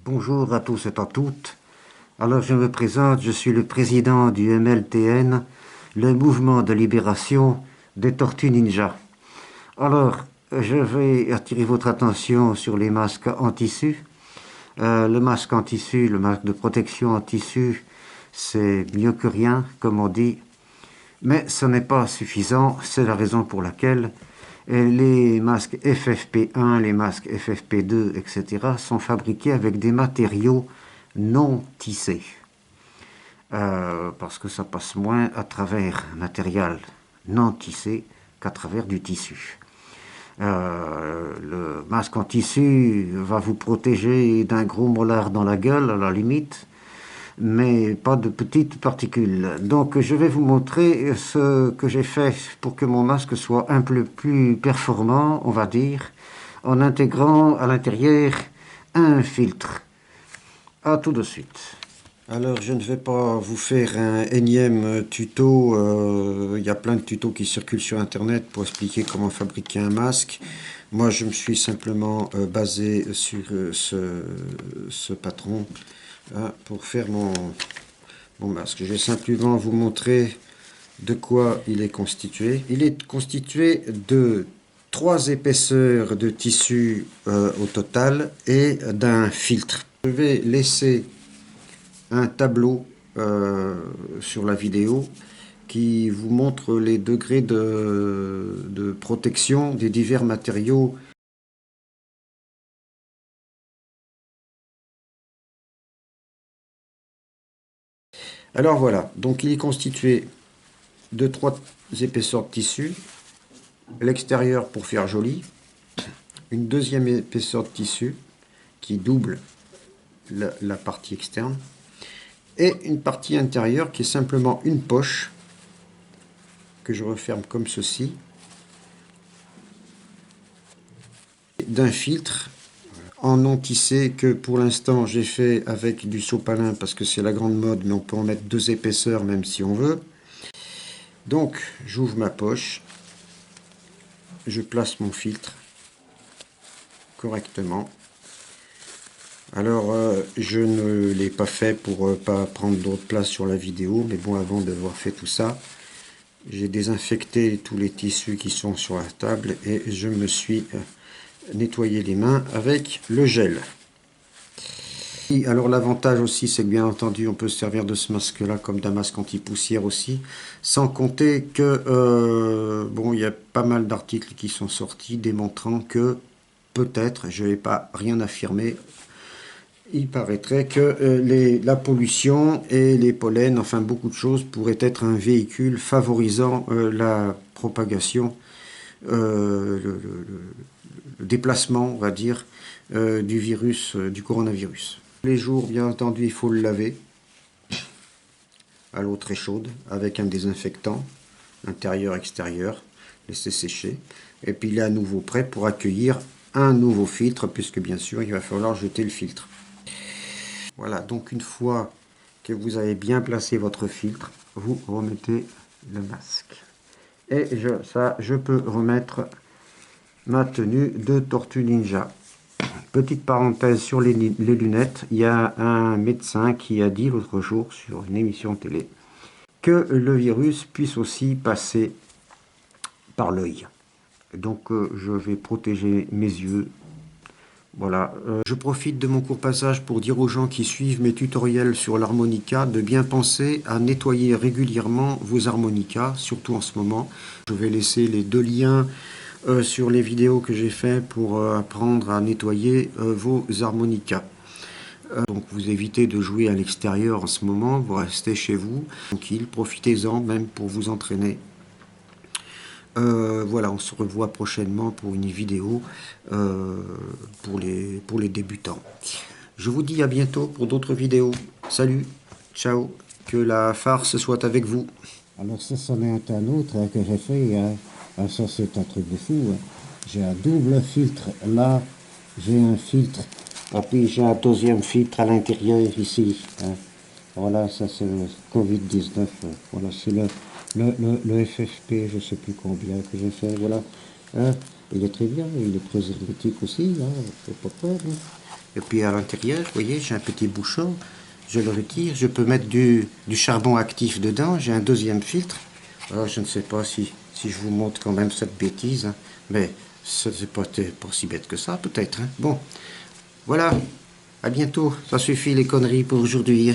Bonjour à tous et à toutes. Alors je me présente, je suis le président du MLTN, le mouvement de libération des Tortues Ninja. Alors, je vais attirer votre attention sur les masques en tissu. Le masque en tissu, le masque de protection en tissu, c'est mieux que rien, comme on dit. Mais ce n'est pas suffisant, c'est la raison pour laquelle les masques FFP1, les masques FFP2, etc. sont fabriqués avec des matériaux non tissés. Parce que ça passe moins à travers un matériel non tissé qu'à travers du tissu. Le masque en tissu va vous protéger d'un gros molar dans la gueule, à la limite, mais pas de petites particules. Donc je vais vous montrer ce que j'ai fait pour que mon masque soit un peu plus performant, on va dire, en intégrant à l'intérieur un filtre. A tout de suite. Alors je ne vais pas vous faire un énième tuto, il y a plein de tutos qui circulent sur internet pour expliquer comment fabriquer un masque. Moi je me suis simplement basé sur ce patron pour faire mon masque. Je vais simplement vous montrer de quoi il est constitué. Il est constitué de 3 épaisseurs de tissu au total et d'un filtre. Je vais laisser un tableau sur la vidéo qui vous montre les degrés de protection des divers matériaux. Alors voilà, donc il est constitué de 3 épaisseurs de tissu, l'extérieur pour faire joli, une deuxième épaisseur de tissu qui double la partie externe, et une partie intérieure qui est simplement une poche que je referme comme ceci, d'un filtre en non tissé que pour l'instant j'ai fait avec du sopalin parce que c'est la grande mode, mais on peut en mettre 2 épaisseurs même si on veut. Donc j'ouvre ma poche, je place mon filtre correctement. Alors je ne l'ai pas fait pour pas prendre d'autre place sur la vidéo, mais bon, avant d'avoir fait tout ça, j'ai désinfecté tous les tissus qui sont sur la table et je me suis nettoyé les mains avec le gel. Et alors l'avantage aussi, c'est que bien entendu on peut se servir de ce masque là comme d'un masque anti-poussière aussi, sans compter que bon, il y a pas mal d'articles qui sont sortis démontrant que peut-être, je n'ai pas rien affirmé, il paraîtrait que la pollution et les pollens, enfin beaucoup de choses, pourraient être un véhicule favorisant la propagation, le déplacement, on va dire, du virus, du coronavirus. Tous les jours, bien entendu, il faut le laver à l'eau très chaude avec un désinfectant intérieur-extérieur, laisser sécher, et puis il est à nouveau prêt pour accueillir un nouveau filtre, puisque bien sûr, il va falloir jeter le filtre. Voilà, donc une fois que vous avez bien placé votre filtre, vous remettez le masque. Et je peux remettre ma tenue de Tortue Ninja. Petite parenthèse sur les lunettes, il y a un médecin qui a dit l'autre jour sur une émission télé que le virus puisse aussi passer par l'œil. Donc je vais protéger mes yeux. Voilà, je profite de mon court passage pour dire aux gens qui suivent mes tutoriels sur l'harmonica de bien penser à nettoyer régulièrement vos harmonicas, surtout en ce moment. Je vais laisser les 2 liens sur les vidéos que j'ai fait pour apprendre à nettoyer vos harmonicas. Donc vous évitez de jouer à l'extérieur en ce moment, vous restez chez vous, tranquille, profitez-en même pour vous entraîner. Voilà, on se revoit prochainement pour une vidéo pour les débutants. Je vous dis à bientôt pour d'autres vidéos. Salut, ciao, que la farce soit avec vous. Alors ça, c'en est un autre que j'ai fait, ça c'est un truc de fou. J'ai un double filtre là, j'ai un filtre, et puis j'ai un deuxième filtre à l'intérieur ici. Voilà, ça c'est le Covid-19, voilà, c'est le FFP, je sais plus combien que j'ai fait, voilà. Il est très bien, il est très hermétique aussi, faut pas peur. Et puis à l'intérieur, vous voyez, j'ai un petit bouchon. Je le retire. Je peux mettre du charbon actif dedans. J'ai un deuxième filtre. Alors, je ne sais pas si je vous montre quand même cette bêtise, hein, mais ce n'est pas si bête que ça, peut-être. Hein. Bon, voilà. À bientôt. Ça suffit les conneries pour aujourd'hui.